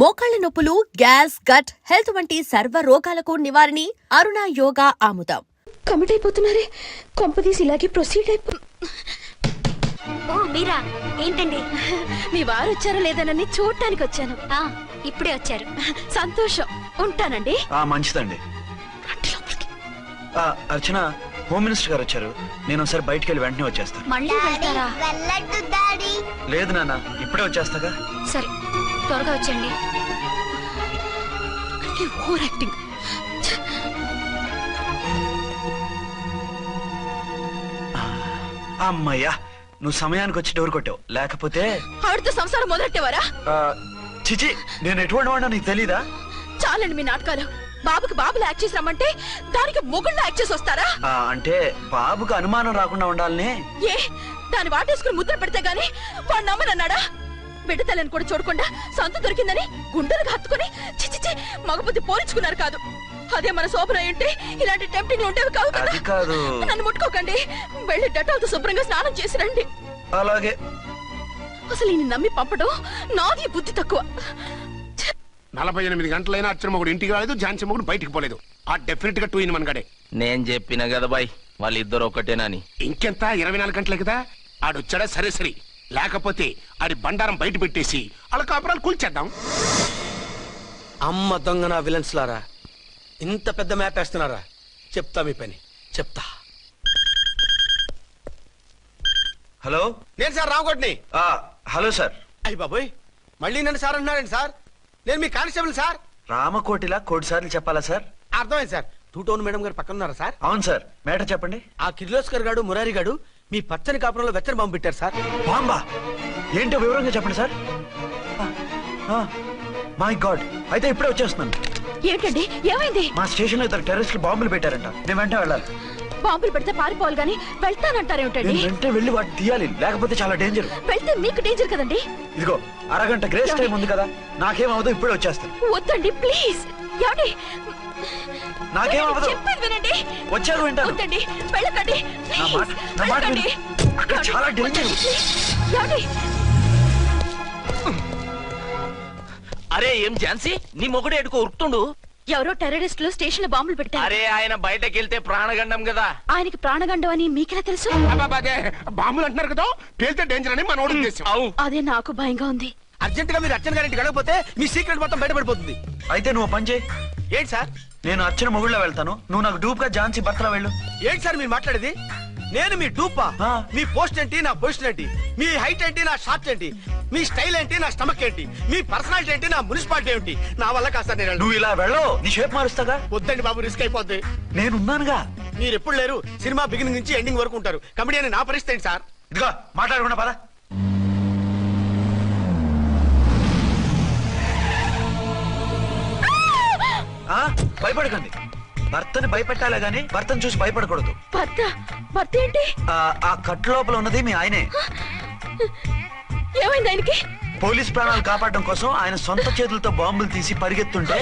మోకాళ్ల నొప్పులు, gas, gut health వంటి సర్వ రోగాలకు నివారణి అరుణ యోగా ఆముదం. కమిట్ అయిపోతున్నారే, కొంపదీసి ఇలాగే ప్రొసీడ్ అయిపో. ఓ మీరా, ఏంటండి? మీ వారు వచ్చారో లేదనని చూడటానికి వచ్చాను. ఇప్పుడే వచ్చారు. సంతోషం. ఉంటానండి. మంచిదండి. అర్చన, హోమ్ మినిస్టర్ గారు వచ్చారు. నేను ఒకసారి బయటికి వెళ్ళి వెంటనే వచ్చేస్తాను. మళ్ళీ వెళ్తారా? లేదు నాన్న, ఇప్పుడే వచ్చేస్తాగా. సరే, త్వరగా వచ్చండి. Over acting. అమ్మయ్యా, నువ్వు సమయానికి వచ్చి డోర్ కొట్టావు. లేకపోతే ఆవిడతో సంసారం మొదలెట్టేవారా? చిచి, నేను ఎటువంటి వాడినా నీకు తెలీదా? చాలండి మీ నాటకాలు. బాబుకి బాబులు యాక్ట్ చేసి రమ్మంటే దానికి మొగుళ్ళు యాక్ట్ చేసి వస్తారా? అంటే బాబుకు అనుమానం రాకుండా ఉండాలని. ఏ దాన్ని వాటేసుకుని ముద్ర పెడితే గాని వాడు నమ్మనన్నాడా? బిడ్డ తల్లిని కూడా చూడకుండా సంత దొరికిందని గుండెలకు హత్తుకుని చిచిచి మగబుద్ధి పోల్చుకున్నారు కాదు. అదే మన శోభన ఉంటే ఇలాంటి టెంప్టింగ్ ఉండేవి కావు కదా. అది కాదు. నన్ను ముట్టుకోకండి. వెళ్ళి డెటాల్తో శుభ్రంగా స్నానం చేసి రండి. అలాగే. అసలు ఈయన నమ్మి పంపడం నాది బుద్ధి తక్కువ. 48 గంటలైనా అర్చన మొగుడు ఇంటికి రాలేదు, ఝాన్సీ మొగుడు బయటికి పోలేదు. ఆ డెఫినెట్ గా 2 in 1 గడే. నేను చెప్పిన కదా బాయ్, వాళ్ళిద్దరు ఒకటేనని. ఇంకెంత 24 గంటలే కదా. ఆడొచ్చాడా సరే సరే, లేకపోతే ఆడి బండారం బయట పెట్టేసి వాళ్ళ కాపురాలు కూల్చేద్దాం. అమ్మ దొంగ నా విలన్స్ లారా, ఇంత పెద్ద మ్యాప్ వేస్తున్నారా? చెప్తా మీ పని, చెప్తా. హలో, నేను సార్ రావుకోటిని. Hello sir. అయ్యి బాబోయ్, మళ్ళీ నన్ను సార్ అంటున్నారండి సార్. నేను మీ కానిస్టేబుల్ సార్. రామకోటిలా కోటి సార్లు చెప్పాలా సార్? అర్థమైంది సార్. 2 టౌన్ మేడం గారు పక్కన ఉన్నారా సార్? అవును సార్. మేటర్ చెప్పండి. ఆ కిర్లోస్కర్ గాడు, మురారి గాడు మీ పచ్చని కాపురంలో వెచ్చని బాంబు పెట్టారు సార్. బాంబా? ఏంటో వివరంగా చెప్పండి సార్. మై గాడ్, అయితే ఇప్పుడే వచ్చేస్తున్నాను. ఏంటండి, ఏమైంది? మా స్టేషన్ లో 2 టెర్రరిస్టులు బాంబులు పెట్టారంట. నేను వెంటనే వెళ్ళాలి. బాంబులు పెడితే పారిపోవాలి గాని వెళ్తానంటారేమిటండి? నేను వెంటనే వెళ్ళి వాటిని తీయాలి, లేకపోతే చాలా డేంజర్. వెళ్తే మీకు డేంజర్ కదండి. ఇదిగో అరగంట గ్రేస్ టైం ఉంది కదా, నాకేమవుతుందో ఇప్పుడే వచ్చేస్తాను. వద్దండి ప్లీజ్. ఏమండి, నాకేమవుతుందో చెప్పేది వినండి. వచ్చాను, వింటాను. వద్దండి, వెళ్ళకండి ప్లీజ్. నా మాట విను. అక్కడ చాలా డేంజర్. ఏమండి, అరే ఏం ఝాన్సీ, నీ మొగుడు ఎడుకో ఉరుకుతుండు. ఎవరో టెర్రరిస్టులు స్టేషన్ లో బాంబులు పెడతారు. అరే ఆయన బయటకెళ్తే ప్రాణగండం కదా. ఆయనకి ప్రాణగండం అని మీకెలా తెలుసు? అదే బాంబులు అంటున్నారు కదా, పేలితే డేంజర్ అని మన ఉద్దేశం. అదే నాకు భయంగా ఉంది. అర్జెంట్ గా మీరు అర్చన గారింటికి వెళ్ళకపోతే మీ సీక్రెట్ మొత్తం బయటపడిపోతుంది. అయితే నువ్వు పని చేయి. ఏంటి సార్? నేను అర్చన మొగుళ్ళో వెళ్తాను, నువ్వు నాకు డూప్ గా ఝాన్సీ భర్తలో వెళ్ళు. ఏంటి సార్ మీరు మాట్లాడేది? నేను మీ డూపా? మీ పోస్ట్ ఏంటి, నా పొజిషన్ ఏంటి? మీ హైట్ ఏంటి, నా షార్ట్ ఏంటి? మీ స్టైల్ ఏంటి, నా స్టమక్ ఏంటి? మీ పర్సనాలిటీ ఏంటి, నా మున్సిపాలిటీ ఏంటి? నా వల్ల కాస్త నేను నువ్వు ఇలా వెళ్ళవు, నీ షేప్ మారుస్తాగా. వద్దండి బాబు, రిస్క్ అయిపోద్ది. నేనున్నానుగా. మీరు ఎప్పుడు లేరు, సినిమా బిగినింగ్ నుంచి ఎండింగ్ వరకు ఉంటారు. కమిడీ అని నా పరిస్థితి ఏంటి సార్? ఇదిగో మాట్లాడకుండా పద. భయపడకండి. భర్తని భయపెట్టాలే గాని భర్తను చూసి భయపడకూడదు. భర్త? భర్త ఏంటి? ఆ కట్టు లోపల ఉన్నది మీ ఆయనే. ఏమైంది ఆయనకి? పోలీస్ ప్రాణాలు కాపాడడం కోసం ఆయన సొంత చేతులతో బాంబులు తీసి పరిగెత్తుంటే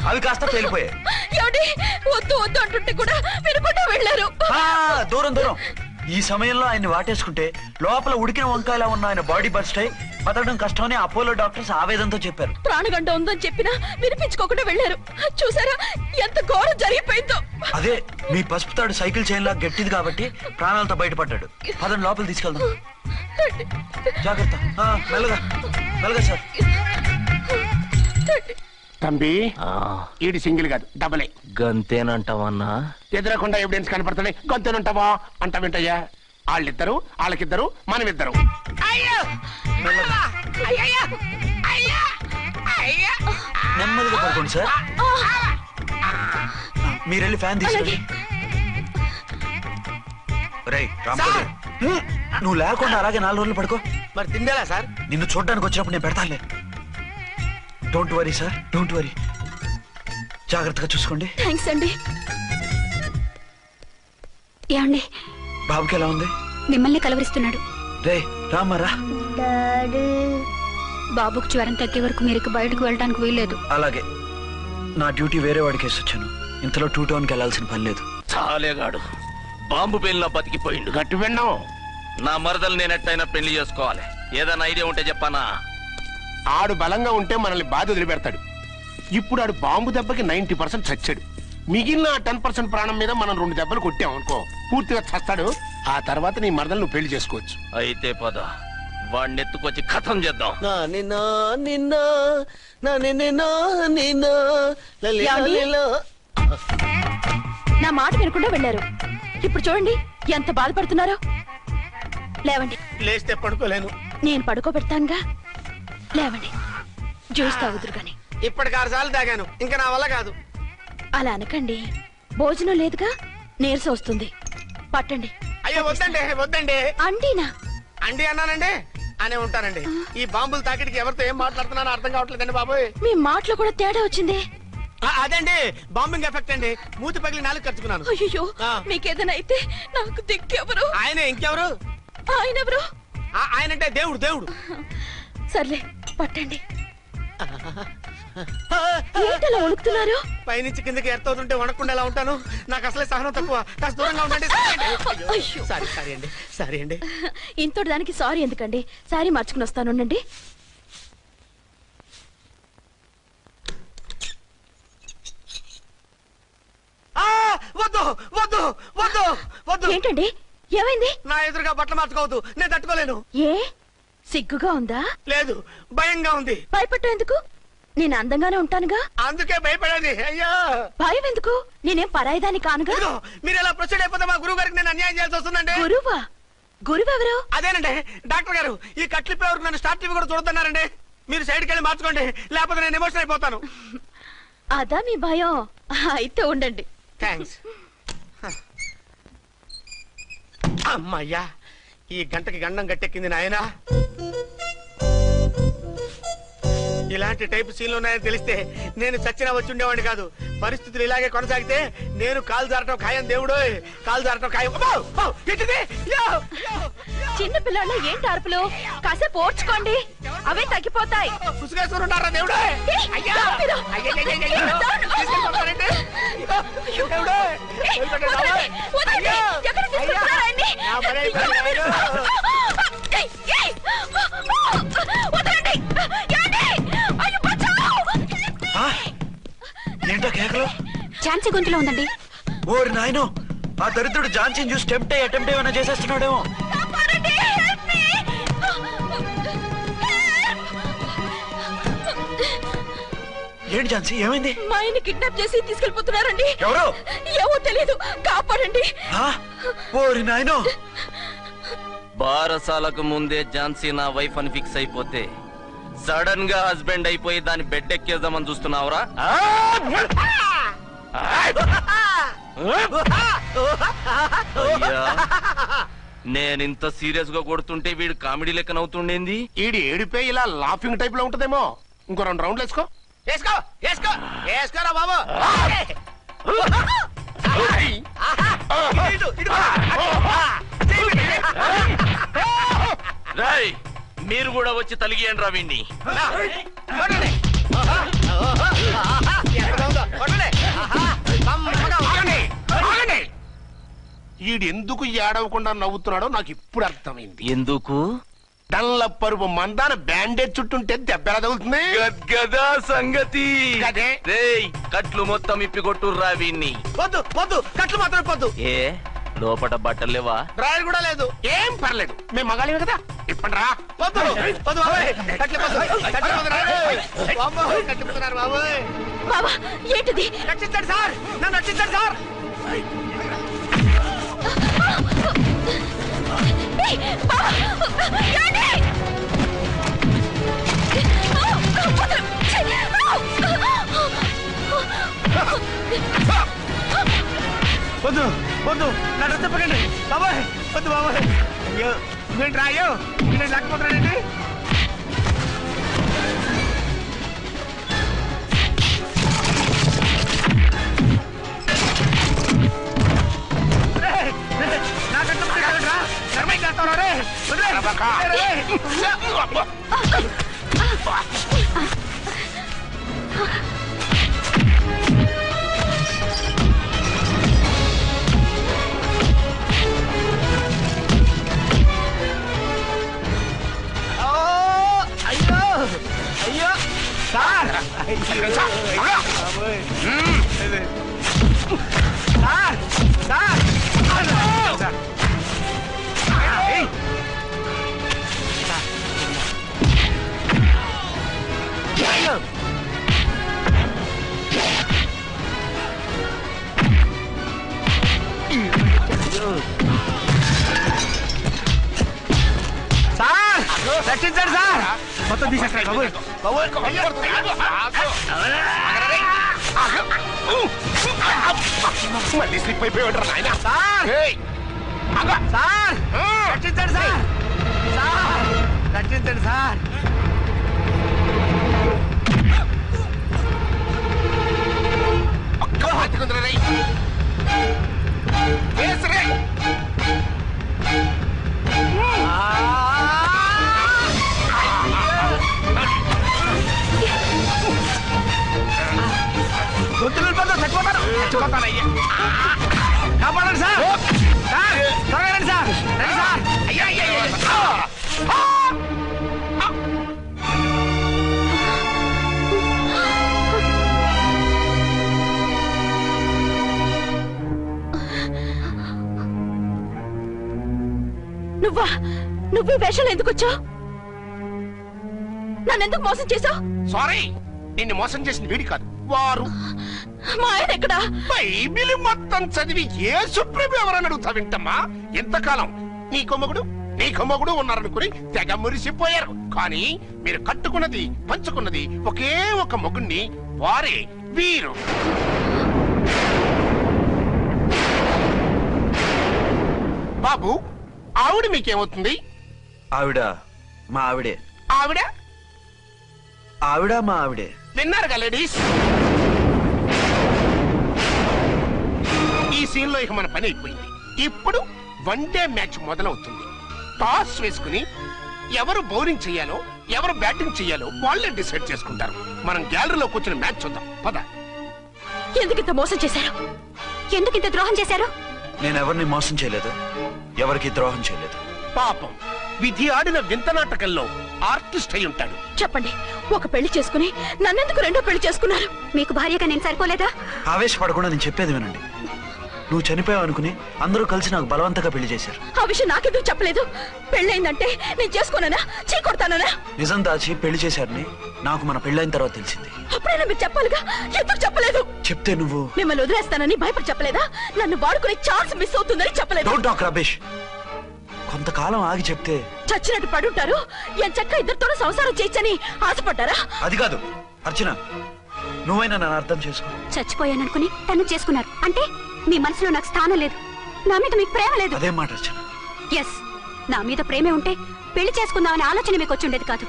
అవి కాస్త పేలిపోయాయి. వద్దు వద్దు అంటుంటే కూడా వినకుండా వెళ్ళారు. దూరం దూరం. ఈ సమయంలో ఆయన్ని వాటేసుకుంటే లోపల ఉడికిన వంకాయలా ఉన్న ఆయన బాడీ బర్స్ట్ అయి బతకడం కష్టమని అపోలో డాక్టర్స్ ఆవేదనతో చెప్పారు. ప్రాణగంట ఉందని చెప్పినా వినిపించుకోకుండా వెళ్ళారు. చూసారా ఎంత ఘోరం జరిగిపోయిందో. అదే మీ పసుపు తాడు సైకిల్ చైన్ లా గట్టిది కాబట్టి ప్రాణాలతో బయటపడ్డాడు. పదండి లోపల తీసుకెళ్దాం. జాగ్రత్త. మెల్లగా మెల్లగా సార్. తంబి, ఈడి సింగిల్ కాదు, డబలే. గంతేనంటావన్నా? ఎదురకుండా ఎవిడెన్స్ కనపడుతుంది, గంతేనంటావా అంట వింటయ్యా. వాళ్ళిద్దరు, వాళ్ళకిద్దరు, మనమిద్దరు. నెమ్మదిగా పడుకోండి సార్. మీరెళ్ళి ఫ్యాన్ తీసుకోండి. రేయ్ రాంపడు, నువ్వు లేకుండా అలాగే 4 రోజులు పడుకో. మరి తిండేలా సార్? నిన్ను చూడడానికి వచ్చినప్పుడు నేను పెడతానులే. Don't worry sir, don't worry. జాగ్రత్తగా చూసుకోండి. థ్యాంక్స్ అండి. ఏమండి, బాబుకి ఎలా ఉంది? మిమ్మల్ని కలవరిస్తున్నాడు. రే రామరా. బాబుకు జ్వరం తగ్గే వరకు మీరు బయటకు వెళ్ళడానికి వీల్లేదు. అలాగే. నా డ్యూటీ వేరే వాడికి వేసి వచ్చాను. ఇంతలో 2 టౌన్కి వెళ్ళాల్సిన పని లేదు. చాలేగాడు బాంబు పేలిన బతికిపోయిండు. గట్టి విన్నావు. నా మరదలు నేనెట్టయినా పెళ్లి చేసుకోవాలి. ఏదైనా ఐడియా ఉంటే చెప్పానా? ఆడు బలంగా ఉంటే మనల్ని బాధ వదిలిపెడతాడు. ఇప్పుడు ఆడు బాంబు దెబ్బకి 90% చచ్చాడు. మిగిలిన 10% ప్రాణం మీద మనం 2 దెబ్బలు కొట్టాం అనుకో, పూర్తిగా చస్తాడు. ఆ తర్వాత నీ మరదలు నువ్వు పెళ్లి చేసుకోవచ్చు. అయితే పద, వాడిని ఎత్తుకొచ్చి కథం చేద్దాం. నా మాట వినకుండా వెళ్ళారు. ఇప్పుడు చూడండి ఎంత బాధపడుతున్నారో. లేవండి. లేస్తే పడుకోలేను. నేను పడుకోబెడతానుగా. లేవండి, జ్యూస్ తాగుదురు గాని. ఇప్పటికి 6 సార్లు తాగాను, ఇంకా నా వల్ల కాదు. అలా అనకండి, భోజనం లేదుగా, నీరసం వస్తుంది. పట్టండి. అయ్యో వద్దండి, వద్దండి. అండినా అండి అన్నానండి, అనే ఉంటానండి. ఈ బాంబులు తాకిడికి ఎవరితో ఏం మాట్లాడుతున్నానో అర్థం కావట్లేదండి బాబోయ్. మీ మాటలో కూడా తేడా వచ్చింది. అదండి బాంబింగ్ ఎఫెక్ట్ అండి. మూతి పగిలి 4 ఖర్చుకున్నాను. అయ్యో, మీకేదైనా అయితే నాకు దిక్కెవరు? ఆయన ఇంకెవరు? ఆయన ఎవరు? ఆయనంటే దేవుడు. దేవుడు. సర్లే, పట్టండి. ఏంటలా వణుకుతున్నారు? పైనుంచి కిందకి ఎర్తవుతుంటే వణకుండా ఎలా ఉంటాను? నాకు అసలే సహనం తక్కువ. కాస్త దూరంగా ఉండండి. అయ్యో. సారీ అండి. ఇంతటి దానికి సారీ ఎందుకండి? సారీ మార్చుకుని వస్తానుండండి. వద్దు వద్దు వద్దు వద్దు. ఏంటండి, ఏమైంది? నా ఎదురుగా బట్టలు మార్చుకోవద్దు, నేను తట్టుకోలేను. ఏ సిగ్గుగా ఉందా? లేదు, భయంగా ఉంది. భయపట్టు ఎందుకు? నేను అందంగానే ఉంటానుగా. అందుకే భయపడేది. అయ్యా, భయం ఎందుకు? నేనేం పరాయిదాన్ని కానుగా. ఇదిగో, మీరు ఇలా ప్రొసీడ్ అయిపోతే మా గురువు గారికి నేను అన్యాయం చేయాల్సి వస్తుందండి. గురువా? గురువెవరు? అదేనండి డాక్టర్ గారు. ఈ కట్లిప్పే వరకు నన్ను స్టార్ట్ టీవీ కూడా చూడొద్దన్నారండి. మీరు సైడ్కి వెళ్ళి మార్చుకోండి, లేకపోతే నేను ఎమోషన్ అయిపోతాను. అదా మీ భయం? అయితే ఉండండి. థ్యాంక్స్. అమ్మయ్యా, ఈ గంటకి గండం గట్టెక్కింది నాయనా. ఇలాంటి టైప్ సీన్లు ఉన్నాయని తెలిస్తే నేను చచ్చినా వచ్చి ఉండేవాడిని కాదు. పరిస్థితులు ఇలాగే కొనసాగితే నేను కాలు జారటం ఖాయం. దేవుడు, కాలు జారటం ఖాయం. చిన్న పిల్లలు ఏంటి అరుపులు? కాసేపు ఓర్చుకోండి, అవే తగ్గిపోతాయి. పుసుగేసుకుంటారా దేవుడు? ఏంటో కేకలు? ఝాన్సీ గొంతులో ఉందండి. ఓరి నాయనో, ఆ దరిద్రుడు ఝాన్సీని చూసి అటెంప్ట్ ఏమైనా చేసేస్తున్నాడేమో. ఏంటి ఝాన్సీ, ఏమైంది? మా ఆయన కిడ్నాప్ చేసి తీసుకెళ్లిపోతున్నారండి. ఎవరు? ఏమో తెలియదు, కాపాడండి. ఓరి నాయనో, బారసాలకు ముందే ఝాన్సీ నా వైఫ్ అని ఫిక్స్ అయిపోతే సడన్ గా హస్బెండ్ అయిపోయి దాన్ని బెడ్ ఎక్కేద్దామని చూస్తున్నావురా? నేనింత సీరియస్ గా కొడుతుంటే వీడు కామెడీ లెక్క నవ్వుతుండేంది. ఈడి ఏడిపే ఇలా లాఫింగ్ టైప్ లో ఉంటదేమో. ఇంకో 2 రౌండ్లు వేసుకో. వేసుకోరా బాబు. రాయ్, మీరు కూడా వచ్చి తలిగియండి రా వీణ్ణి. ఈడు ఎందుకు ఏడవకుండా నవ్వుతున్నాడో నాకు ఇప్పుడు అర్థమైంది. ఎందుకు? డల్ల పరుపు మందాన బ్యాండేజ్ చుట్టుంటే దెబ్బ ఎలా తగులుతుంది? గద్గదా సంగతి. గదే. రేయ్, కట్లు మొత్తం ఇప్పి కొట్టుర్రా వీణ్ణి. వద్దు వద్దు, కట్లు మాత్రం ఇప్పొద్దు. ఏ లోపట బట్టలు లేవా? డ్రాయర్ కూడా లేదు. ఏం పర్లేదు, మేము మగాలేము కదా. ఇప్పండి రా. వద్దు వద్దు బాబాయ్, కట్టిపోతున్నారు బాబాయ్. బాబా, ఏంటిది? రక్షించండి సార్, నన్ను రక్షించండి సార్. ఏయ్, బాబా, ఏంటి? వద్దు వద్దు, నా డ్రెస్ చెప్పకండి బాబాయ్. వద్దు బాబాయ్. అయ్యో, ఏంటి రాయో, నేను లేకపోతున్నానండి. నా చేస్తావు రే? రక్షించండి సార్. మొత్తం తీసేస్తాయి మళ్ళీ స్లిప్ అయిపోయాడు నాయన. సార్. సార్ రక్షించండి సార్. సార్ రక్షించండి సార్. ఒక్క బతికుందిరా రేయ్. వేసు రేయ్. గొంతులు చచ్చిపోతాను. కాపాడండి సార్. సార్ త్వరగా రండి సార్. రండి సార్. అయ్యా అయ్యా అయ్యా. నువ్వా? నువ్వు ఈ వేషాలు ఎందుకు వచ్చావు? నన్నెందుకు మోసం చేశావు? సారీ, నిన్ను మోసం చేసిన వీడి కాదు, వారు. మా ఆయన ఎక్కడా? బైబిల్ మొత్తం చదివి ఏ సుప్రీం ఎవరని అడుగుతా వింటమ్మా. ఎంతకాలం నీ కొమ్మగుడు ఉన్నారనుకుని తెగ మురిసిపోయారు. కానీ మీరు కట్టుకున్నది పంచుకున్నది ఒకే ఒక మొగుణ్ణి, వారే వీరు. బాబు, ఆవిడ మీకేమవుతుంది? ఆవిడ మా ఆవిడే. ఆవిడ ఆవిడ మా ఆవిడే. విన్నారుగా లేడీస్, ఈ సీన్ లో ఇక మన పని అయిపోయింది. ఇప్పుడు వన్ డే మ్యాచ్ మొదలవుతుంది. టాస్ వేసుకుని ఎవరు బౌలింగ్ చెయ్యాలో ఎవరు బ్యాటింగ్ చెయ్యాలో వాళ్ళే డిసైడ్ చేసుకుంటారు. మనం గ్యాలరీలో కూర్చుని మ్యాచ్ చూద్దాం పద. ఎందుకింత మోసం చేశారు? ఎందుకింత ద్రోహం చేశారు? నేను ఎవరిని మోసం చేయలేదు, ఎవరికి ద్రోహం చేయలేదు. పాపం, విధి ఆడిన వింత నాటకంలో ఆర్టిస్ట్ అయి ఉంటాడు. చెప్పండి, ఒక పెళ్లి చేసుకుని నన్నెందుకు రెండో పెళ్లి చేసుకున్నారు? మీకు భార్యగా నేను సరిపోలేదా? ఆవేశపడకుండా నేను చెప్పేది వినండి. నువ్వు చనిపోయావు అనుకుని అందరూ కలిసి నాకు బలవంతంగా పెళ్లి చేశారు. ఆ విషయం నాకెందుకు చెప్పలేదు? పెళ్ళైందంటే నేను చేసుకోనా, చీ కొడతానా? నిజం దాచి పెళ్లి చేశారని నాకు మన పెళ్ళైన తర్వాత తెలిసింది. అప్పుడైనా మీరు చెప్పాలిగా, ఎందుకు చెప్పలేదు? చెప్తే నువ్వు మిమ్మల్ని వదిలేస్తానని భయపడి చెప్పలేదా? నన్ను వాడుకునే ఛాన్స్ మిస్ అవుతుందని చెప్పలేదు. Don't talk రబేష్. కొంతకాలం ఆగి చెప్తే చచ్చినట్టు పడుంటారు. ఎంచక్క ఇద్దరితో సంసారం చేయొచ్చని ఆశపడ్డారా? అది కాదు అర్చన, నువ్వైనా నన్ను అర్థం చేసుకో. చచ్చిపోయాననుకుని తను చేసుకున్నారు అంటే మీ మనసులో నాకు స్థానం లేదు, నా మీద మీకు ప్రేమ లేదు. అదేం మాట అర్చన? ఎస్, నా మీద ప్రేమే ఉంటే పెళ్లి చేసుకుందామనే ఆలోచన మీకు వచ్చి ఉండేది కాదు.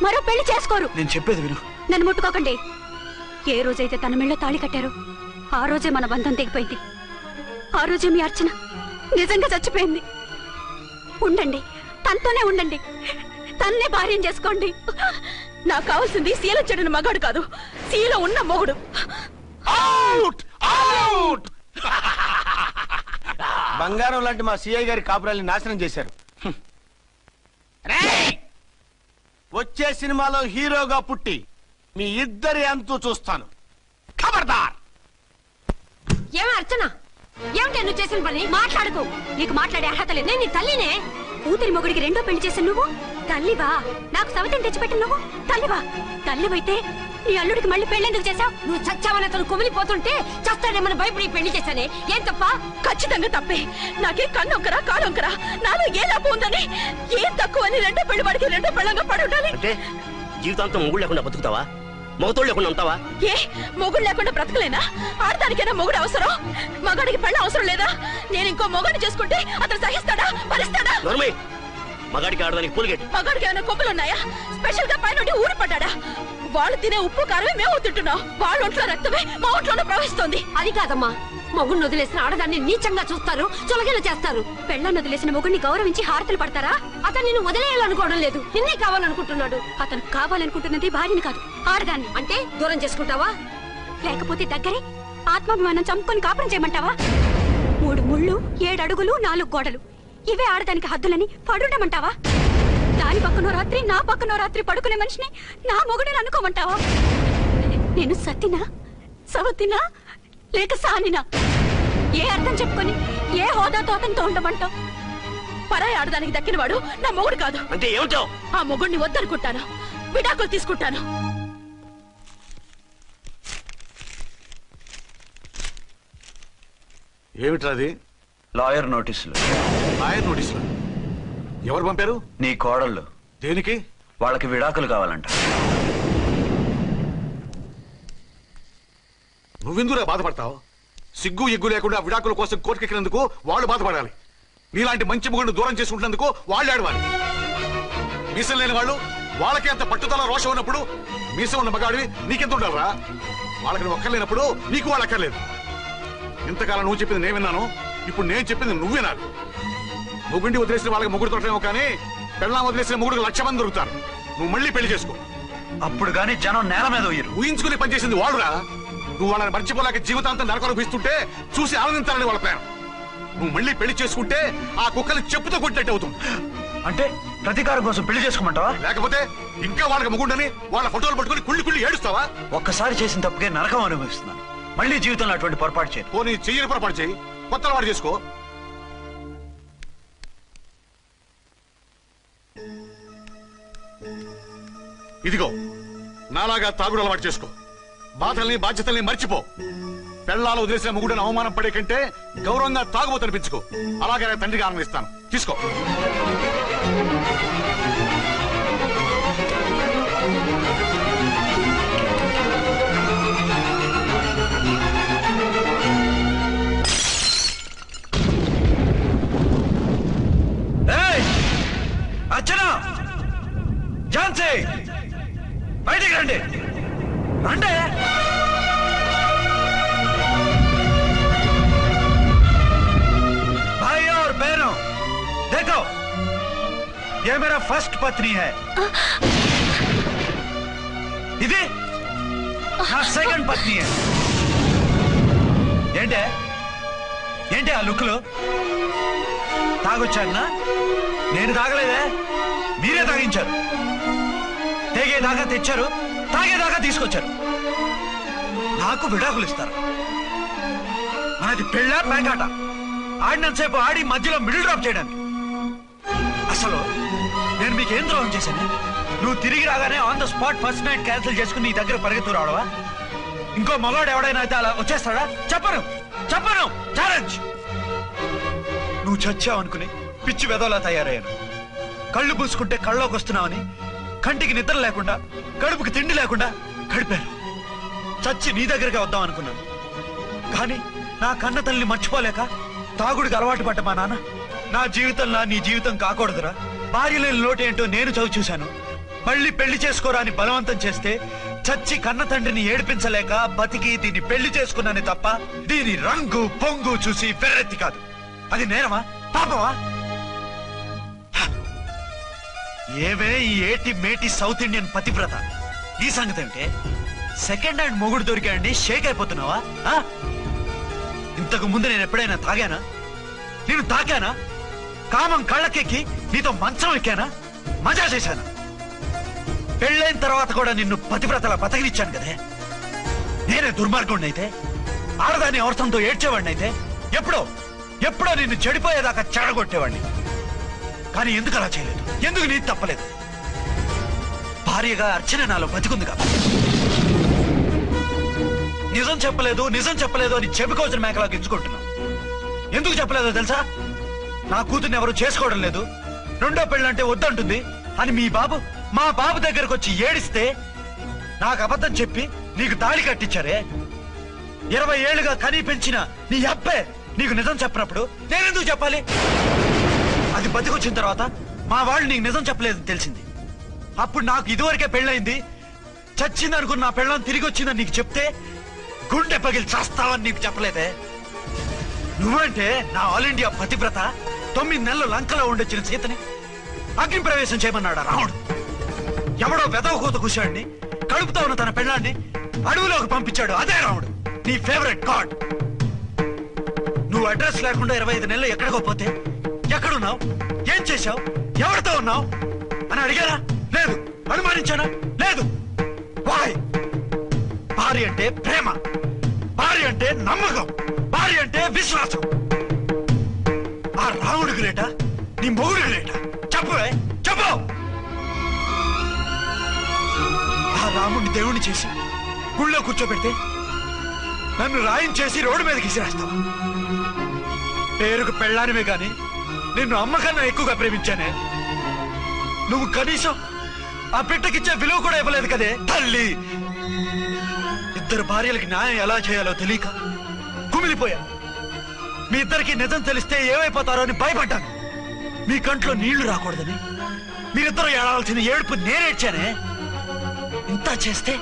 మరో పెళ్లి చేసుకోరు. నేను చెప్పేది విను. నన్ను ముట్టుకోకండి. ఏ రోజైతే తన మెళ్ళో తాళి కట్టారో ఆ రోజే మన బంధం తెగిపోయింది. ఆ రోజే మీ అర్చన నిజంగా చచ్చిపోయింది. ఉండండి, తనతోనే ఉండండి, తన్నే భార్యం చేసుకోండి. నాకు కావాల్సింది శీల చెడిన మగాడు కాదు, శీల ఉన్న మొగుడు. Out out. బంగారం లాంటి మా సిఐ గారి కాపురాల్ని నాశనం చేశారు. రేయ్! వచ్చే సినిమాలో హీరోగా పుట్టి మీ ఇద్దరి అంతు చూస్తాను. ఖబర్దార్. ఏమ అర్చన, ఏమిటి నువ్వు చేసిన పని? మాట్లాడుకో, నీకు మాట్లాడే అర్హత లేదు. నేను నీ తల్లినే. కూతురి మొగుడికి రెండో పెళ్లి చేసిన నువ్వు తల్లివా? నాకు సవితని తెచ్చిపెట్టిన నువ్వు తల్లివా? తల్లివైతే నీ అల్లుడికి మళ్ళీ పెళ్లి చేశావు? నువ్వు చచ్చావని అతను కుమిలిపోతుంటే చస్తాడేమని భయపడి పెళ్లి చేశానే, ఏం తప్ప? ఖచ్చితంగా తప్పే. నాకే కన్నొక్కరా కాడొక్కరా, నాలో ఏ లాభం ఉందని, ఏం తక్కువ అని రెండో పెళ్లి వాడికి రెండో పెళ్ళంగా పడి ఉండాలి. అంటే జీవితాంతం మొగుడు లేకుండా బతుకుతావా? మొగతోడు లేకుండా ఉంటావా? ఏ మొగుడు లేకుండా బ్రతకలేనా? ఆడదానికైనా మొగుడు అవసరం, మగాడికి పెళ్ళ అవసరం లేదా? నేను ఇంకో మొగాడిని చేసుకుంటే అతను సహిస్తాడా, భరిస్తాడా? నోర్మై, మగాడికి ఆడదానికి పూలిగేట్. మగాడికి ఏమైనా కొమ్ములున్నాయా? స్పెషల్ గా పైన ఊరి పడ్డాడా? వాళ్ళు తినే ఉప్పు కారమే మేము తింటున్నాం. వాళ్ళ ఒంట్లో రక్తమే మా ఒంట్లోనే ప్రవహిస్తోంది. అది కాదమ్మా, మొగుడిని వదిలేసిన ఆడదాన్ని నీచంగా చూస్తారు, చులగేలా చేస్తారు. పెళ్ళాన్ని వదిలేసిన మొగుడిని గౌరవించి హారతలు పడతారా? అతను నిన్ను వదిలేయాలనుకోవడం లేదు, నిన్నే కావాలనుకుంటున్నాడు. అతను కావాలనుకుంటున్నది భార్యని కాదు, ఆడదాన్ని. అంటే దూరం చేసుకుంటావా? లేకపోతే దగ్గరే ఆత్మాభిమానం చంపుకొని కాపురం చేయమంటావా? 3 ముళ్ళు 7 అడుగులు 4 గోడలు, ఇవే ఆడదానికి హద్దులని పడుండమంటావా? దాని పక్కనో రాత్రి నా పక్కనో రాత్రి పడుకునే మనిషిని నా మొగుడిని అనుకోమంటావా? నేను సతినా, సవతినా, లేక సానినా? ఏ అర్థం చెప్పుకొని ఏ హోదాతో అతనితో ఉండమంటావు? పరాయి ఆడదానికి దక్కినవాడు నా మొగుడు కాదు. అంటే ఏమిటో? ఆ మొగుడిని వద్దనుకుంటాను, విడాకులు తీసుకుంటాను. ఏమిట్రా అది? లాయర్ నోటీసులు. లాయర్ నోటీసులు ఎవరు పంపారు? నీ కోడళ్ళు. దేనికి? వాళ్ళకి విడాకులు కావాలంట. నువ్వెందుకురా బాధపడతావు? సిగ్గు ఎగ్గు లేకుండా విడాకుల కోసం కోర్టుకెక్కినందుకు వాళ్ళు బాధపడాలి. నీలాంటి మంచి మొగుడిని దూరం చేసుకుంటున్నందుకు వాళ్ళు ఆడవాలి. మీసం లేని వాళ్ళు వాళ్ళకి అంత పట్టుదల రోషం ఉన్నప్పుడు మీసం ఉన్న మగాడివి నీకెంత ఉండాలరా? వాళ్ళకి ఒక్కర్లేనప్పుడు నీకు వాళ్ళు అక్కర్లేదు. ఇంతకాలం నువ్వు చెప్పింది నేను విన్నాను, ఇప్పుడు నేను చెప్పింది నువ్వు వినాలి. మొగుండి వదిలేసిన వాళ్ళకి మొగుడు తోటమేమో కానీ పెళ్ళాం వదిలేసిన మొగుడికి 1,00,000 మంది దొరుకుతారు. నువ్వు మళ్ళీ పెళ్లి చేసుకో. అప్పుడు గాని జనం నేల మీద ఉయ్యరు. ఊహించుకుని పనిచేసింది వాళ్ళురా. నువ్వు వాళ్ళని మర్చిపోలేక జీవితాంతం నరకలు పిస్తుంటే చూసి ఆనందించాలని వాళ్ళ ప్లాన్. నువ్వు మళ్ళీ పెళ్లి చేసుకుంటే ఆ కుక్కలు చెప్పుతో కొట్టినట్టు అవుతుంది. అంటే ప్రతీకారం కోసం పెళ్లి చేసుకోమంటావా? లేకపోతే ఇంకా వాళ్ళకి మొగుండని వాళ్ళ ఫోటోలు పట్టుకుని కుళ్ళి కుళ్ళి ఏడుస్తావా? ఒక్కసారి చేసిన తప్పుకే నరకం అనుభవిస్తున్నాను. మళ్ళీ జీవితంలో అటువంటి పొరపాటు చేయను. పోనీ చెయ్యని పొరపాటు చేయి, కొత్త అలవాటు చేసుకో. ఇదిగో నాలాగా తాగుడు అలవాటు చేసుకో. బాధల్ని బాధ్యతల్ని మర్చిపో. పెళ్ళాలు వదిలేసిన మొగుడని అవమానం పడే కంటే గౌరవంగా తాగుబోతు అనిపించుకో. అలాగే తండ్రిగా ఆనందిస్తాను. తీసుకో. అర్చన, ఝాన్సీ, బయటికి రండి. రండి. भाई और बहनों, देखो, ये मेरा फर्स्ट पत्नी है. ఇది నా సెకండ్ పత్ని. ఏంటే ఏంటి ఆ లుక్లు? తాగొచ్చానా? నేను తాగలేదే, మీరే తాగించారు. తెగేదాకా తెచ్చారు, తాగేదాకా తీసుకొచ్చారు. నాకు విడాకులు ఇస్తారు. మనది పెళ్ళా పేకాట? ఆడినంతసేపు ఆడి మధ్యలో మిడిల్ డ్రాప్ చేయడానికి. అసలు నేను మీకు ఏం ద్రోహం చేశాను? నువ్వు తిరిగి రాగానే on the spot first night cancel చేసుకుని నీ దగ్గర పరిగెత్తు రావడవా? ఇంకో మగాడు ఎవడైనా అయితే అలా వచ్చేస్తాడా? చెప్పను చెప్పను, ఛాలెంజ్. నువ్వు చచ్చావు అనుకుని పిచ్చి వెదవలా తయారయ్యాను. కళ్ళు పూసుకుంటే కళ్ళలోకి వస్తున్నావని కంటికి నిద్ర లేకుండా కడుపుకి తిండి లేకుండా గడిపాను. చచ్చి నీ దగ్గరగా వద్దాం అనుకున్నాను. కానీ నా కన్న తల్లిని మర్చిపోలేక తాగుడికి అలవాటు పడ్డ మా నాన్న నా జీవితంలో నీ జీవితం కాకూడదురా, భార్య లేని లోటేంటో నేను చవి చూశాను. మళ్ళీ పెళ్లి చేసుకోరా అని బలవంతం చేస్తే చచ్చి కన్న తండ్రిని ఏడిపించలేక బతికి దీన్ని పెళ్లి చేసుకున్నానే తప్ప దీని రంగు పొంగు చూసి వెర్రెత్తి కాదు. అది నేరమా, పాపమా? ఏవే ఈ ఏటి మేటి సౌత్ ఇండియన్ పతివ్రత, ఈ సంగతి అంటే సెకండ్ హ్యాండ్ మొగుడు దొరికాయండి షేక్ అయిపోతున్నావా? ఇంతకు ముందు నేను ఎప్పుడైనా తాగానా? నేను తాకానా? కామం కళ్ళకెక్కి నీతో మంచం ఎక్కానా? మజా చేశానా? పెళ్ళైన తర్వాత కూడా నిన్ను పతివ్రతలా బతకనిచ్చాను కదే. నేనే దుర్మార్గుడిని అయితే, ఆడదాన్ని అవసరంతో ఏడ్చేవాడిని అయితే ఎప్పుడో నిన్ను చెడిపోయేదాకా చెడగొట్టేవాడిని. కానీ ఎందుకు అలా చేయలేదు? ఎందుకు నీది తప్పలేదు? భార్యగా అర్చన నాలో బతికుంది కాబట్టి. నిజం చెప్పలేదు అని చెప్పుకోవచ్చిన మేకలా గించుకుంటున్నావు. ఎందుకు చెప్పలేదో తెలుసా? నా కూతుర్ని ఎవరు చేసుకోవడం లేదు, రెండో పెళ్ళంటే వద్దంటుంది అని మా బాబు దగ్గరకు వచ్చి ఏడిస్తే నాకు అబద్ధం చెప్పి నీకు తాళి కట్టించారే. 20 ఏళ్లుగా కనీ పెంచిన నీ అబ్బే నీకు నిజం చెప్పినప్పుడు నేనెందుకు చెప్పాలి? అది బతికొచ్చిన తర్వాత మా వాళ్ళు నీకు నిజం చెప్పలేదని తెలిసింది. అప్పుడు నాకు ఇదివరకే పెళ్ళయింది, చచ్చింది అనుకున్న నా పెళ్ళం తిరిగి వచ్చిందని నీకు చెప్తే గుండె పగిలి చేస్తావని నీకు చెప్పలేదే. నువ్వంటే నా ఆల్ ఇండియా పతివ్రత 9 నెలలు లంకలో ఉండొచ్చిన సీతని అగ్ని ప్రవేశం చేయమన్నాడా రాముడు? ఎవడో వెదవ కూత కూర్చోండి కడుపుతో ఉన్న తన పెళ్ళాన్ని అడవిలోకి పంపించాడు అదే రాముడు, నీ ఫేవరెట్ గాడ్. నువ్వు అడ్రస్ లేకుండా 25 నెలలు ఎక్కడికో పోతే ఎక్కడున్నావు, ఏం చేశావు, ఎవరితో ఉన్నావు అని అడిగానా? లేదు. అనుమానించానా? లేదు. వాయ్ భార్య అంటే ప్రేమ, భార్య అంటే నమ్మకం, భార్య అంటే విశ్వాసం. ఆ రాముడు గ్రేట, నీ మొగుడు గ్రేట? చెప్పవే, చెప్పు. ఆ రాముడిని దేవుణ్ణి చేసి గుళ్ళో కూర్చోబెడితే నన్ను రాయించేసి రోడ్డు మీదకి విసిరేస్తావా? పేరుకు పెళ్ళానివే గాని నిన్ను అమ్మకన్నా ఎక్కువగా ప్రేమించానే. నువ్వు కనీసం ఆ బిడ్డకిచ్చే విలువ కూడా ఇవ్వలేదు కదే తల్లి. ఇద్దరు భార్యలకి న్యాయం ఎలా చేయాలో తెలియక కుమిలిపోయా. మీ ఇద్దరికి నిజం తెలిస్తే ఏమైపోతారో అని భయపడ్డాను. మీ కంట్లో నీళ్లు రాకూడదని మీరిద్దరూ ఏడాల్సిన ఏడుపు నేనేడ్చానే. ఇంత చేస్తే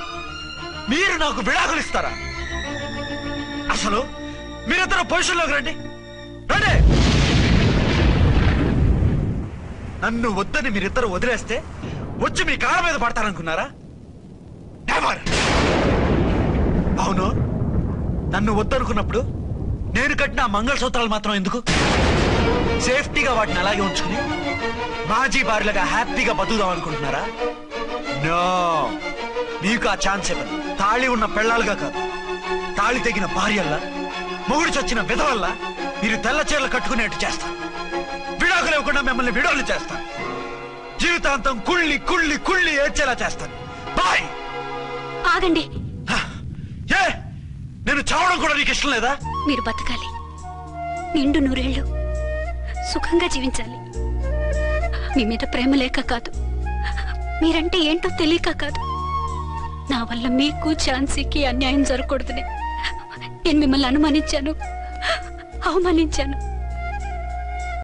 మీరు నాకు విడాకులు ఇస్తారా? అసలు మీరిద్దరు పొజిషన్లోకి రండి, రండి. నన్ను వద్దని మీరిద్దరు వదిలేస్తే వచ్చి మీ కాళ్ళ మీద పడతారనుకున్నారా? నెవర్. అవును, నన్ను వద్దనుకున్నప్పుడు నేను కట్టిన మంగళసూత్రాలు మాత్రం ఎందుకు? సేఫ్టీగా వాటిని అలాగే ఉంచుకుని మాజీ భార్యలుగా హ్యాపీగా బతుకుదాం అనుకుంటున్నారా? నో, మీకు ఆ ఛాన్స్ ఇవ్వను. తాళి ఉన్న పెళ్ళాలుగా కాదు, తాళి తెగిన భార్యల్లా, మొగుడు చచ్చిన విధవల్లా మీరు తెల్ల చీరలు కట్టుకునేట్టు చేస్తాను. విడాకులు ఇవ్వకుండా మిమ్మల్ని విడాకులు చేస్తాను. జీవితాంతం కుళ్ళి కుళ్ళి కుళ్ళి ఏడ్చేలా చేస్తాను. బాయ్. ఆగండి. ఏ, నేను చావడం కూడా నీకు ఇష్టం లేదా? మీరు బతకాలి, నిండు నూరేళ్లు సుఖంగా జీవించాలి. మీ మీద ప్రేమ లేక కాదు, మీరంటే ఏంటో తెలియక కాదు. నా వల్ల మీకు ఝాన్సీకి అన్యాయం జరగకూడదని నేను మిమ్మల్ని అనుమానించాను, అవమానించాను.